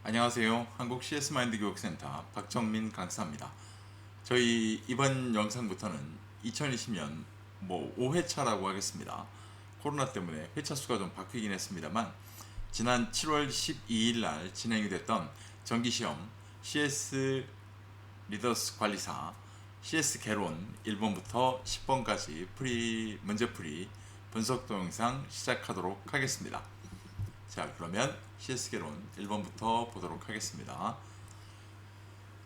안녕하세요. 한국 CS마인드 교육센터 박정민 강사입니다. 저희 이번 영상부터는 2020년 5회차라고 하겠습니다. 코로나 때문에 회차 수가 좀 바뀌긴 했습니다만 지난 7월 12일 날 진행이 됐던 정기시험 CS 리더스 관리사 CS 개론 1번부터 10번까지 문제풀이 분석 동영상 시작하도록 하겠습니다. 자, 그러면 CS 개론 1번부터 보도록 하겠습니다.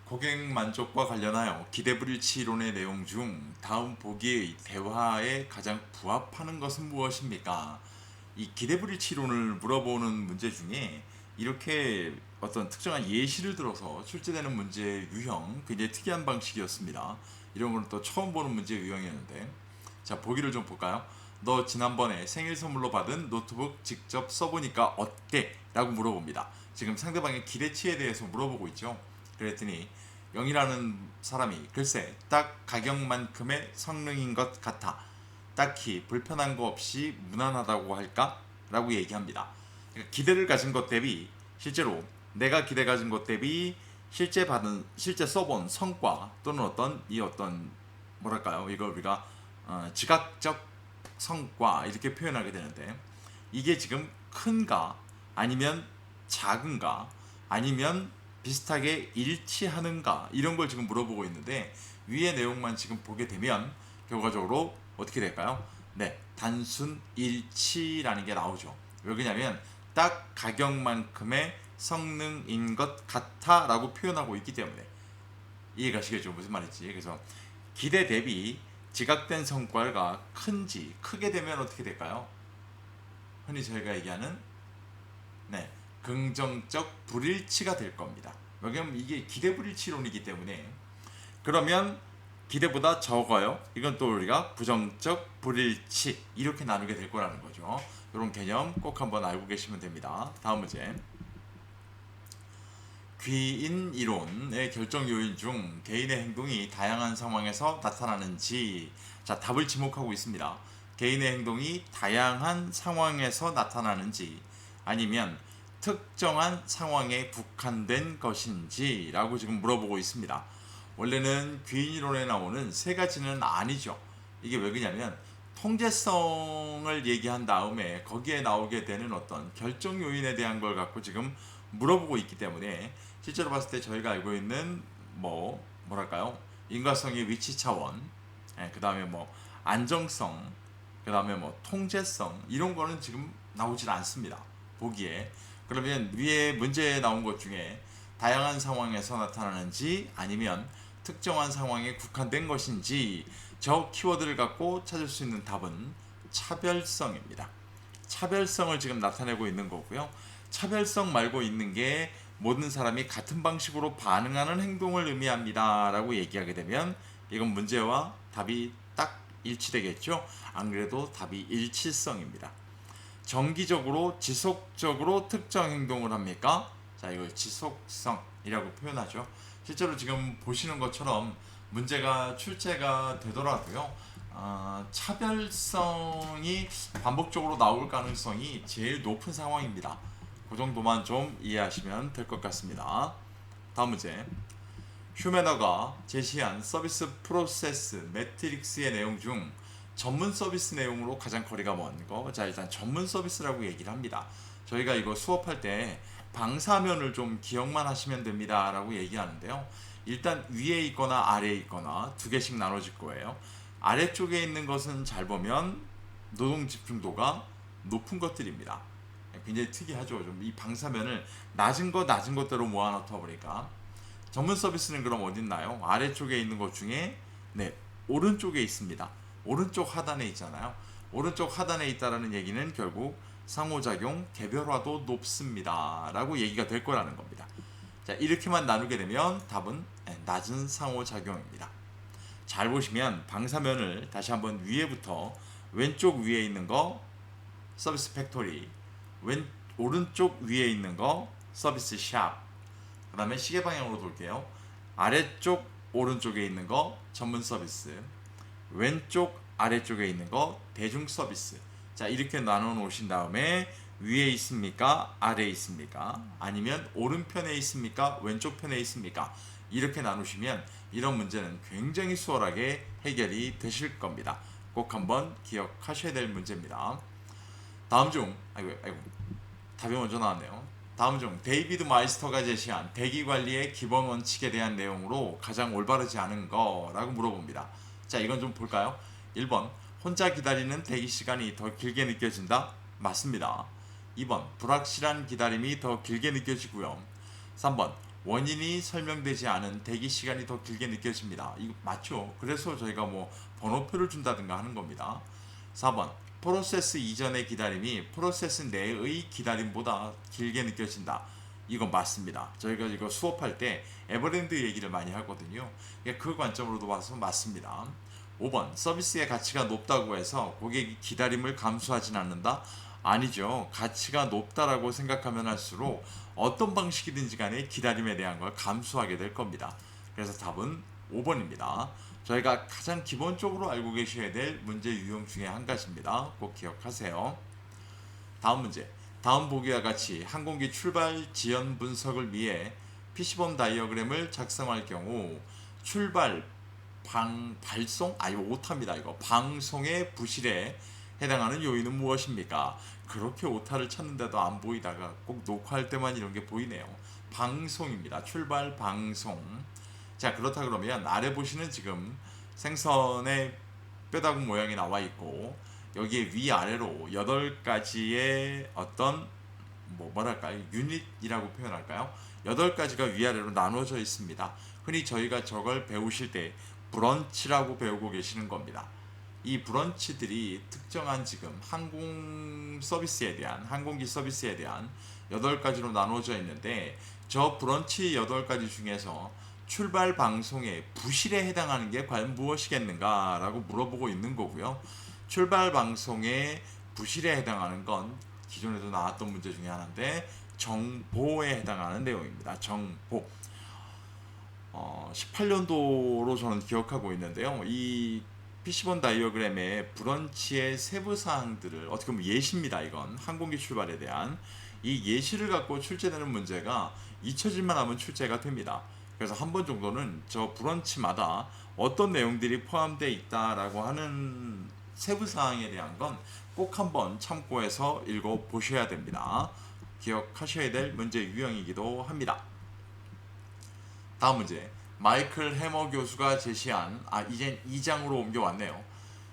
고객 만족과 관련하여 기대불일치 이론의 내용 중 다음 보기의 대화에 가장 부합하는 것은 무엇입니까? 이 기대불일치 이론을 물어보는 문제 중에 이렇게 어떤 특정한 예시를 들어서 출제되는 문제 유형, 굉장히 특이한 방식이었습니다. 이런 건 또 처음 보는 문제 유형이었는데, 자, 보기를 좀 볼까요? 너 지난번에 생일 선물로 받은 노트북 직접 써보니까 어때? 라고 물어봅니다. 지금 상대방의 기대치에 대해서 물어보고 있죠. 그랬더니 영이라는 사람이 글쎄 딱 가격만큼의 성능인 것 같아. 딱히 불편한 거 없이 무난하다고 할까? 라고 얘기합니다. 그러니까 기대를 가진 것 대비 실제로 내가 기대 가진 것 대비 실제 써본 성과 또는 어떤 뭐랄까요? 이걸 우리가 지각적 성과 이렇게 표현하게 되는데, 이게 지금 큰가 아니면 작은가 아니면 비슷하게 일치하는가 이런 걸 지금 물어보고 있는데, 위의 내용만 지금 보게 되면 결과적으로 어떻게 될까요? 네, 단순 일치라는 게 나오죠. 왜 그러냐면 딱 가격만큼의 성능인 것 같아 라고 표현하고 있기 때문에. 이해가시겠죠? 무슨 말인지. 그래서 기대 대비 지각된 성과가 크게 되면 어떻게 될까요? 흔히 저희가 얘기하는 네, 긍정적 불일치가 될 겁니다. 왜냐면 이게 기대 불일치론이기 때문에. 그러면 기대보다 적어요. 이건 또 우리가 부정적 불일치 이렇게 나누게 될 거라는 거죠. 이런 개념 꼭 한번 알고 계시면 됩니다. 다음 문제. 귀인 이론의 결정 요인 중 개인의 행동이 다양한 상황에서 나타나는지. 자, 답을 지목하고 있습니다. 개인의 행동이 다양한 상황에서 나타나는지 아니면 특정한 상황에 국한된 것인지 라고 지금 물어보고 있습니다. 원래는 귀인 이론에 나오는 세 가지는 아니죠. 이게 왜 그러냐면 통제성을 얘기한 다음에 거기에 나오게 되는 어떤 결정 요인에 대한 걸 갖고 지금 물어보고 있기 때문에, 실제로 봤을 때 저희가 알고 있는 뭐랄까요, 인과성의 위치 차원, 그 다음에 안정성, 그 다음에 통제성 이런 거는 지금 나오질 않습니다, 보기에. 그러면 위에 문제에 나온 것 중에 다양한 상황에서 나타나는지 아니면 특정한 상황에 국한된 것인지, 저 키워드를 갖고 찾을 수 있는 답은 차별성입니다. 차별성을 지금 나타내고 있는 거고요. 차별성 말고 있는 게 모든 사람이 같은 방식으로 반응하는 행동을 의미합니다 라고 얘기하게 되면 이건 문제와 답이 딱 일치되겠죠. 안 그래도 답이 일치성입니다. 정기적으로 지속적으로 특정 행동을 합니까? 자, 이걸 지속성이라고 표현하죠. 실제로 지금 보시는 것처럼 문제가 출제가 되더라도요, 차별성이 반복적으로 나올 가능성이 제일 높은 상황입니다. 그 정도만 좀 이해하시면 될 것 같습니다. 다음 문제. 휴메너가 제시한 서비스 프로세스 매트릭스의 내용 중 전문 서비스 내용으로 가장 거리가 먼 거. 자, 일단 전문 서비스라고 얘기를 합니다. 저희가 이거 수업할 때 방사면을 좀 기억만 하시면 됩니다 라고 얘기하는데요. 일단 위에 있거나 아래에 있거나 두 개씩 나눠질 거예요. 아래쪽에 있는 것은 잘 보면 노동 집중도가 높은 것들입니다. 굉장히 특이하죠. 좀 이 방사면을 낮은 것대로 모아놓다 보니까. 전문 서비스는 그럼 어디 있나요? 아래쪽에 있는 것 중에 네, 오른쪽에 있습니다. 오른쪽 하단에 있잖아요. 오른쪽 하단에 있다라는 얘기는 결국 상호작용 개별화도 높습니다 라고 얘기가 될 거라는 겁니다. 자, 이렇게만 나누게 되면 답은 낮은 상호작용입니다. 잘 보시면 방사면을 다시 한번 위에부터, 왼쪽 위에 있는 거 서비스 팩토리, 오른쪽 위에 있는 거 서비스 샵, 그 다음에 시계 방향으로 돌게요. 아래쪽 오른쪽에 있는 거 전문 서비스, 왼쪽 아래쪽에 있는 거 대중 서비스. 자, 이렇게 나눠 놓으신 다음에 위에 있습니까? 아래에 있습니까? 아니면 오른편에 있습니까? 왼쪽 편에 있습니까? 이렇게 나누시면 이런 문제는 굉장히 수월하게 해결이 되실 겁니다. 꼭 한번 기억하셔야 될 문제입니다. 다음 중 아이고 답이 먼저 나왔네요. 다음 중 데이비드 마이스터가 제시한 대기 관리의 기본 원칙에 대한 내용으로 가장 올바르지 않은 거라고 물어봅니다. 자, 이건 좀 볼까요? 1번 혼자 기다리는 대기 시간이 더 길게 느껴진다. 맞습니다. 2번 불확실한 기다림이 더 길게 느껴지고요. 3번 원인이 설명되지 않은 대기 시간이 더 길게 느껴집니다. 이거 맞죠? 그래서 저희가 뭐 번호표를 준다든가 하는 겁니다. 4번 프로세스 이전의 기다림이 프로세스 내의 기다림보다 길게 느껴진다. 이건 맞습니다. 저희가 이거 수업할 때 에버랜드 얘기를 많이 하거든요. 그 관점으로도 봐서 맞습니다. 5번 서비스의 가치가 높다고 해서 고객이 기다림을 감수하진 않는다. 아니죠. 가치가 높다라고 생각하면 할수록 어떤 방식이든지 간에 기다림에 대한 걸 감수하게 될 겁니다. 그래서 답은 5번입니다. 저희가 가장 기본적으로 알고 계셔야 될 문제 유형 중에 한 가지입니다. 꼭 기억하세요. 다음 문제. 다음 보기와 같이 항공기 출발 지연 분석을 위해 PC본 다이어그램을 작성할 경우 출발 발송? 이거 오타입니다. 이거 방송의 부실에 해당하는 요인은 무엇입니까? 그렇게 오타를 찾는데도 안 보이다가 꼭 녹화할 때만 이런 게 보이네요. 방송입니다. 출발 방송. 자, 그렇다 그러면 아래 보시는 지금 생선의 뼈다귀 모양이 나와 있고 여기에 위아래로 8가지의 어떤 뭐랄까요? 유닛이라고 표현할까요? 8가지가 위아래로 나눠져 있습니다. 흔히 저희가 저걸 배우실 때 브런치라고 배우고 계시는 겁니다. 이 브런치들이 특정한 지금 항공기 서비스에 대한 8가지로 나눠져 있는데 저 브런치 8가지 중에서 출발 방송의 부실에 해당하는 게 과연 무엇이겠는가 라고 물어보고 있는 거고요. 출발 방송의 부실에 해당하는 건 기존에도 나왔던 문제 중에 하나인데 정보에 해당하는 내용입니다. 정보. 18년도로 저는 기억하고 있는데요. 이 PC본 다이어그램의 브런치의 세부 사항들을 어떻게 보면 예시입니다. 이건 항공기 출발에 대한 이 예시를 갖고 출제되는 문제가 잊혀질만 하면 출제가 됩니다. 그래서 한 번 정도는 저 브런치마다 어떤 내용들이 포함되어 있다라고 하는 세부 사항에 대한 건 꼭 한번 참고해서 읽어 보셔야 됩니다. 기억하셔야 될 문제 유형이기도 합니다. 다음 문제. 마이클 해머 교수가 제시한 이젠 2장으로 옮겨왔네요.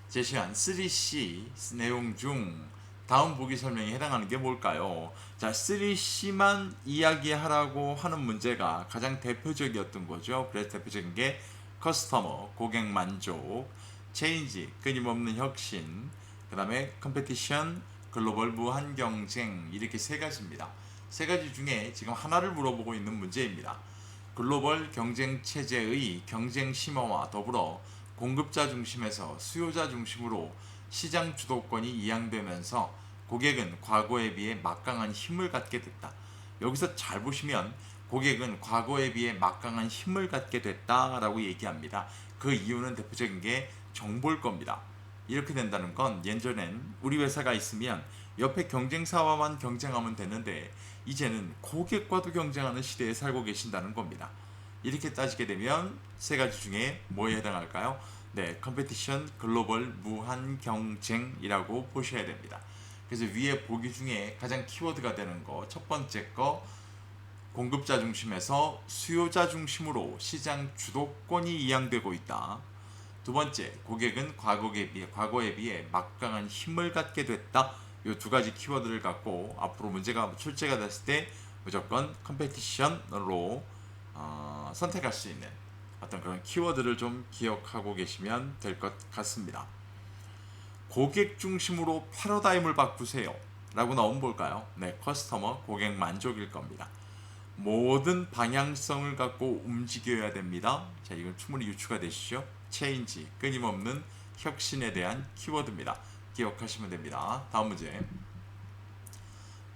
제시한 3C 내용 중 다음 보기 설명에 해당하는 게 뭘까요? 자, 3C만 이야기하라고 하는 문제가 가장 대표적이었던 거죠. 그래서 대표적인 게 커스터머, 고객 만족, 체인지, 끊임없는 혁신, 그 다음에 컴페티션, 글로벌 무한 경쟁, 이렇게 3가지입니다. 3가지 중에 지금 하나를 물어보고 있는 문제입니다. 글로벌 경쟁 체제의 경쟁 심화와 더불어 공급자 중심에서 수요자 중심으로 시장 주도권이 이양되면서 고객은 과거에 비해 막강한 힘을 갖게 됐다. 여기서 잘 보시면 고객은 과거에 비해 막강한 힘을 갖게 됐다라고 얘기합니다. 그 이유는 대표적인 게 정보일 겁니다. 이렇게 된다는 건 예전엔 우리 회사가 있으면 옆에 경쟁사와만 경쟁하면 되는데 이제는 고객과도 경쟁하는 시대에 살고 계신다는 겁니다. 이렇게 따지게 되면 3가지 중에 뭐에 해당할까요? 네, 컴페티션, 글로벌 무한 경쟁이라고 보셔야 됩니다. 그래서 위에 보기 중에 가장 키워드가 되는 거, 첫 번째 거, 공급자 중심에서 수요자 중심으로 시장 주도권이 이양되고 있다. 두 번째, 고객은 과거에 비해 막강한 힘을 갖게 됐다. 이 2가지 키워드를 갖고 앞으로 문제가 출제가 됐을 때 무조건 컴페티션으로 선택할 수 있는 어떤 그런 키워드를 좀 기억하고 계시면 될 것 같습니다. 고객 중심으로 패러다임을 바꾸세요 라고 나온 뭘까요? 네, 커스터머, 고객 만족일 겁니다. 모든 방향성을 갖고 움직여야 됩니다. 자, 이건 충분히 유추가 되시죠? 체인지, 끊임없는 혁신에 대한 키워드입니다. 기억하시면 됩니다. 다음 문제.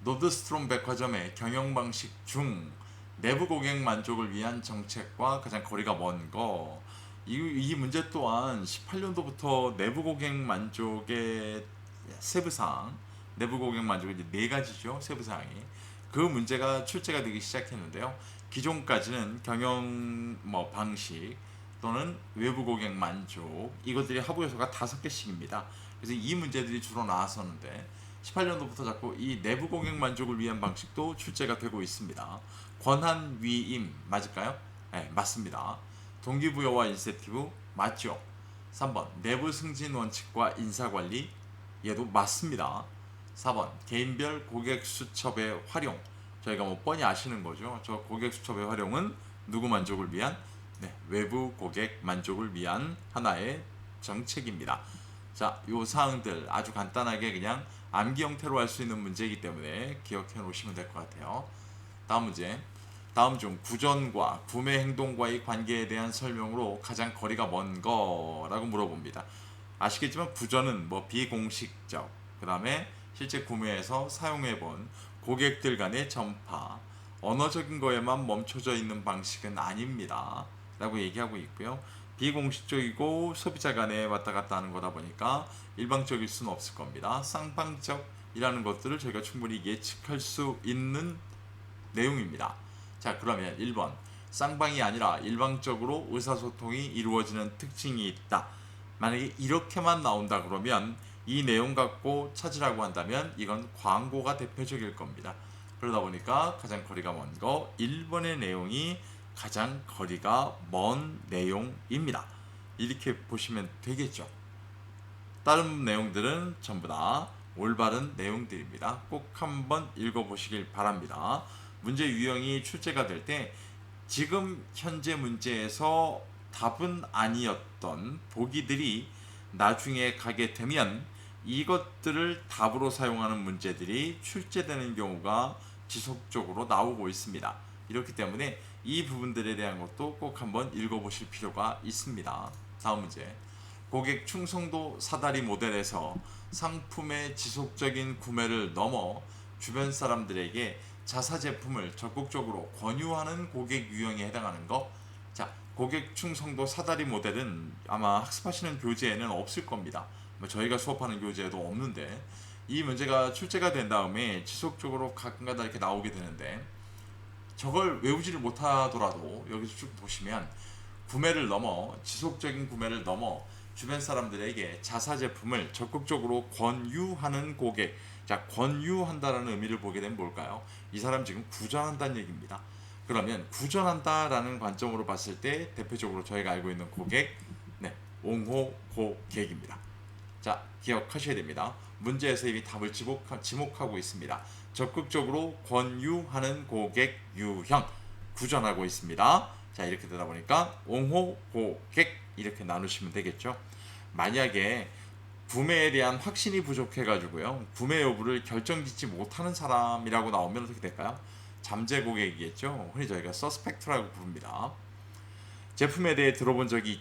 노드스트롬 백화점의 경영 방식 중 내부 고객 만족을 위한 정책과 가장 거리가 먼 거. 이 문제 또한 18년도부터 내부 고객 만족의 세부사항, 내부 고객 만족은 이제 네 가지죠. 세부 사항이. 그 문제가 출제가 되기 시작했는데요. 기존까지는 경영 뭐 방식 또는 외부 고객 만족 이것들이 하부 요소가 5개씩입니다. 그래서 이 문제들이 주로 나왔었는데 18년도부터 자꾸 이 내부 고객 만족을 위한 방식도 출제가 되고 있습니다. 권한 위임 맞을까요? 네, 맞습니다. 동기부여와 인센티브 맞죠? 3번 내부 승진 원칙과 인사관리 얘도 맞습니다. 4번 개인별 고객 수첩의 활용 저희가 뭐 뻔히 아시는 거죠. 저 고객 수첩의 활용은 누구 만족을 위한 외부 고객 만족을 위한 하나의 정책입니다. 자, 요 사항들 아주 간단하게 그냥 암기 형태로 할 수 있는 문제이기 때문에 기억해 놓으시면 될 것 같아요. 다음 문제. 다음 중 구전과 구매 행동과의 관계에 대한 설명으로 가장 거리가 먼 거라고 물어봅니다. 아시겠지만 구전은 뭐 비공식적, 그 다음에 실제 구매에서 사용해본 고객들 간의 전파, 언어적인 거에만 멈춰져 있는 방식은 아닙니다. 라고 얘기하고 있고요. 비공식적이고 소비자 간에 왔다 갔다 하는 거다 보니까 일방적일 수는 없을 겁니다. 쌍방적이라는 것들을 저희가 충분히 예측할 수 있는 내용입니다. 자, 그러면 1번 쌍방이 아니라 일방적으로 의사소통이 이루어지는 특징이 있다. 만약에 이렇게만 나온다 그러면 이 내용 갖고 찾으라고 한다면 이건 광고가 대표적일 겁니다. 그러다 보니까 가장 거리가 먼 거 1번의 내용이 가장 거리가 먼 내용입니다. 이렇게 보시면 되겠죠. 다른 내용들은 전부 다 올바른 내용들입니다. 꼭 한번 읽어보시길 바랍니다. 문제 유형이 출제가 될 때 지금 현재 문제에서 답은 아니었던 보기들이 나중에 가게 되면 이것들을 답으로 사용하는 문제들이 출제되는 경우가 지속적으로 나오고 있습니다. 이렇기 때문에 이 부분들에 대한 것도 꼭 한번 읽어보실 필요가 있습니다. 다음 문제. 고객 충성도 사다리 모델에서 상품의 지속적인 구매를 넘어 주변 사람들에게 자사 제품을 적극적으로 권유하는 고객 유형에 해당하는 것. 자, 고객 충성도 사다리 모델은 아마 학습하시는 교재에는 없을 겁니다. 저희가 수업하는 교재에도 없는데 이 문제가 출제가 된 다음에 지속적으로 가끔가다 이렇게 나오게 되는데 저걸 외우지를 못하더라도 여기서 쭉 보시면 구매를 넘어 지속적인 구매를 넘어 주변 사람들에게 자사 제품을 적극적으로 권유하는 고객. 자, 권유한다라는 의미를 보게 되면 뭘까요? 이 사람 지금 구전한다는 얘기입니다. 그러면 구전한다라는 관점으로 봤을 때 대표적으로 저희가 알고 있는 고객, 옹호 고객입니다. 자, 기억하셔야 됩니다. 문제에서 이미 답을 지목하고 있습니다. 적극적으로 권유하는 고객 유형 구전하고 있습니다. 자, 이렇게 되다 보니까 옹호 고객 이렇게 나누시면 되겠죠. 만약에 구매에 대한 확신이 부족해가지고요, 구매 여부를 결정짓지 못하는 사람이라고 나오면 어떻게 될까요? 잠재 고객이겠죠. 흔히 저희가 서스펙트라고 부릅니다. 제품에 대해 들어본 적이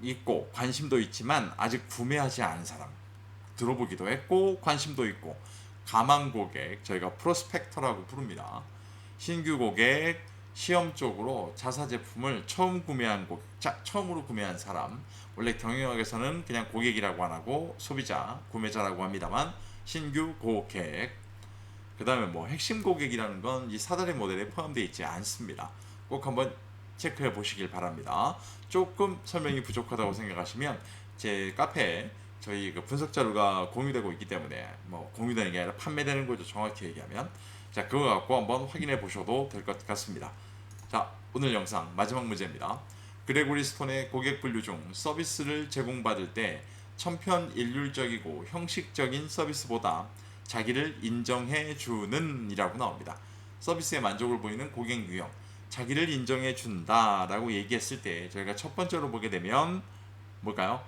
있고 관심도 있지만 아직 구매하지 않은 사람, 들어보기도 했고 관심도 있고 가망 고객, 저희가 프로스펙터라고 부릅니다. 신규 고객, 시험적으로 자사 제품을 처음 구매한 고객, 처음으로 구매한 사람, 원래 경영학에서는 그냥 고객이라고 안 하고 소비자, 구매자라고 합니다만 신규 고객. 그 다음에 뭐 핵심 고객이라는 건 이 사다리 모델에 포함되어 있지 않습니다. 꼭 한번 체크해 보시길 바랍니다. 조금 설명이 부족하다고 생각하시면 제 카페에 저희 그 분석 자료가 공유되고 있기 때문에, 뭐 공유되는 게 아니라 판매되는 거죠, 정확히 얘기하면. 자, 그거 갖고 한번 확인해 보셔도 될 것 같습니다. 자, 오늘 영상 마지막 문제입니다. 그레고리 스톤의 고객 분류 중 서비스를 제공받을 때 천편일률적이고 형식적인 서비스보다 자기를 인정해 주는 이라고 나옵니다. 서비스에 만족을 보이는 고객 유형, 자기를 인정해 준다라고 얘기했을 때 저희가 첫 번째로 보게 되면 뭘까요?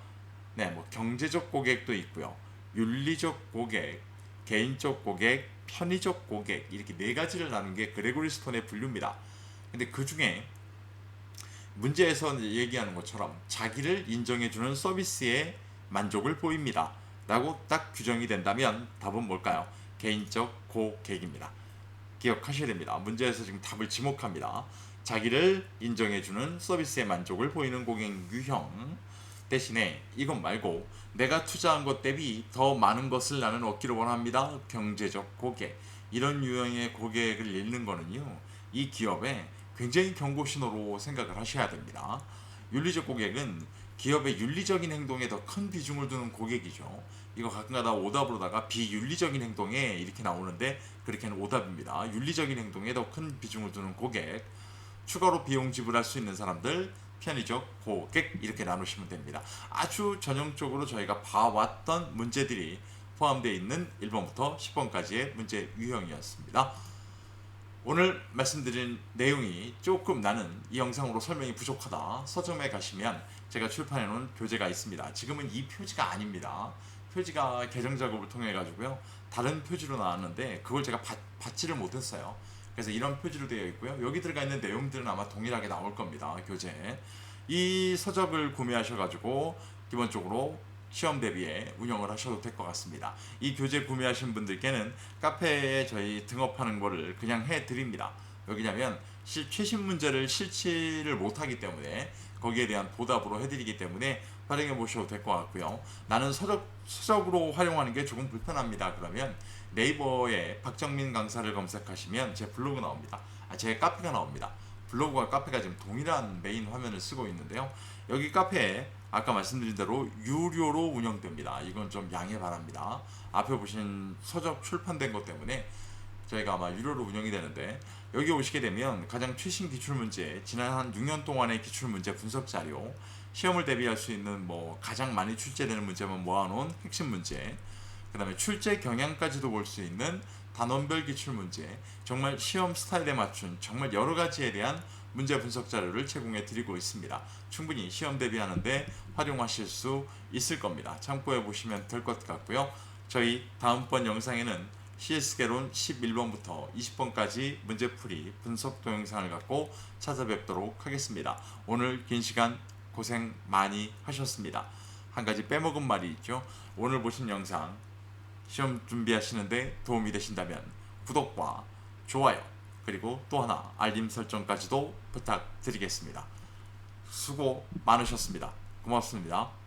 뭐 경제적 고객도 있고요, 윤리적 고객, 개인적 고객, 편의적 고객, 이렇게 네 가지를 나눈 게 그레고리 스톤의 분류입니다. 근데 그 중에 문제에서 얘기하는 것처럼 자기를 인정해주는 서비스에 만족을 보입니다 라고 딱 규정이 된다면 답은 뭘까요? 개인적 고객입니다. 기억하셔야 됩니다. 문제에서 지금 답을 지목합니다. 자기를 인정해주는 서비스에 만족을 보이는 고객 유형. 대신에 이것 말고 내가 투자한 것 대비 더 많은 것을 나는 얻기를 원합니다. 경제적 고객. 이런 유형의 고객을 잃는 거는요, 이 기업의 굉장히 경고 신호로 생각을 하셔야 됩니다. 윤리적 고객은 기업의 윤리적인 행동에 더 큰 비중을 두는 고객이죠. 이거 가끔가다 오답으로다가 비윤리적인 행동에 이렇게 나오는데, 그렇게는 오답입니다. 윤리적인 행동에 더 큰 비중을 두는 고객, 추가로 비용 지불할 수 있는 사람들, 편의적 고객, 이렇게 나누시면 됩니다. 아주 전형적으로 저희가 봐왔던 문제들이 포함되어 있는 1번부터 10번까지의 문제 유형이었습니다. 오늘 말씀드린 내용이 조금 나는 이 영상으로 설명이 부족하다, 서점에 가시면 제가 출판해 놓은 교재가 있습니다. 지금은 이 표지가 아닙니다. 표지가 개정 작업을 통해 가지고요, 다른 표지로 나왔는데 그걸 제가 받지를 못했어요. 그래서 이런 표지로 되어 있고요, 여기 들어가 있는 내용들은 아마 동일하게 나올 겁니다. 교재. 이 서적을 구매하셔 가지고 기본적으로 시험 대비에 운영을 하셔도 될 것 같습니다. 이 교재 구매하신 분들께는 카페에 저희 등업하는 거를 그냥 해드립니다. 왜냐면 최신 문제를 실치를 못하기 때문에 거기에 대한 보답으로 해드리기 때문에 활용해 보셔도 될 것 같고요. 나는 서적으로 활용하는 게 조금 불편합니다. 그러면 네이버에 박정민 강사를 검색하시면 제 블로그 나옵니다. 제 카페가 나옵니다. 블로그와 카페가 지금 동일한 메인 화면을 쓰고 있는데요, 여기 카페에 아까 말씀드린 대로 유료로 운영됩니다. 이건 좀 양해 바랍니다. 앞에 보신 서적 출판된 것 때문에 저희가 아마 유료로 운영이 되는데, 여기 오시게 되면 가장 최신 기출문제, 지난 한 6년 동안의 기출문제 분석 자료, 시험을 대비할 수 있는 가장 많이 출제되는 문제만 모아놓은 핵심 문제, 그 다음에 출제 경향까지도 볼 수 있는 단원별 기출문제, 정말 시험 스타일에 맞춘 정말 여러 가지에 대한 문제 분석 자료를 제공해 드리고 있습니다. 충분히 시험 대비하는데 활용하실 수 있을 겁니다. 참고해 보시면 될 것 같고요. 저희 다음번 영상에는 CS개론 11번부터 20번까지 문제풀이 분석 동영상을 갖고 찾아뵙도록 하겠습니다. 오늘 긴 시간 고생 많이 하셨습니다. 한 가지 빼먹은 말이 있죠. 오늘 보신 영상 시험 준비하시는데 도움이 되신다면 구독과 좋아요, 그리고 또 하나 알림 설정까지도 부탁드리겠습니다. 수고 많으셨습니다. 고맙습니다.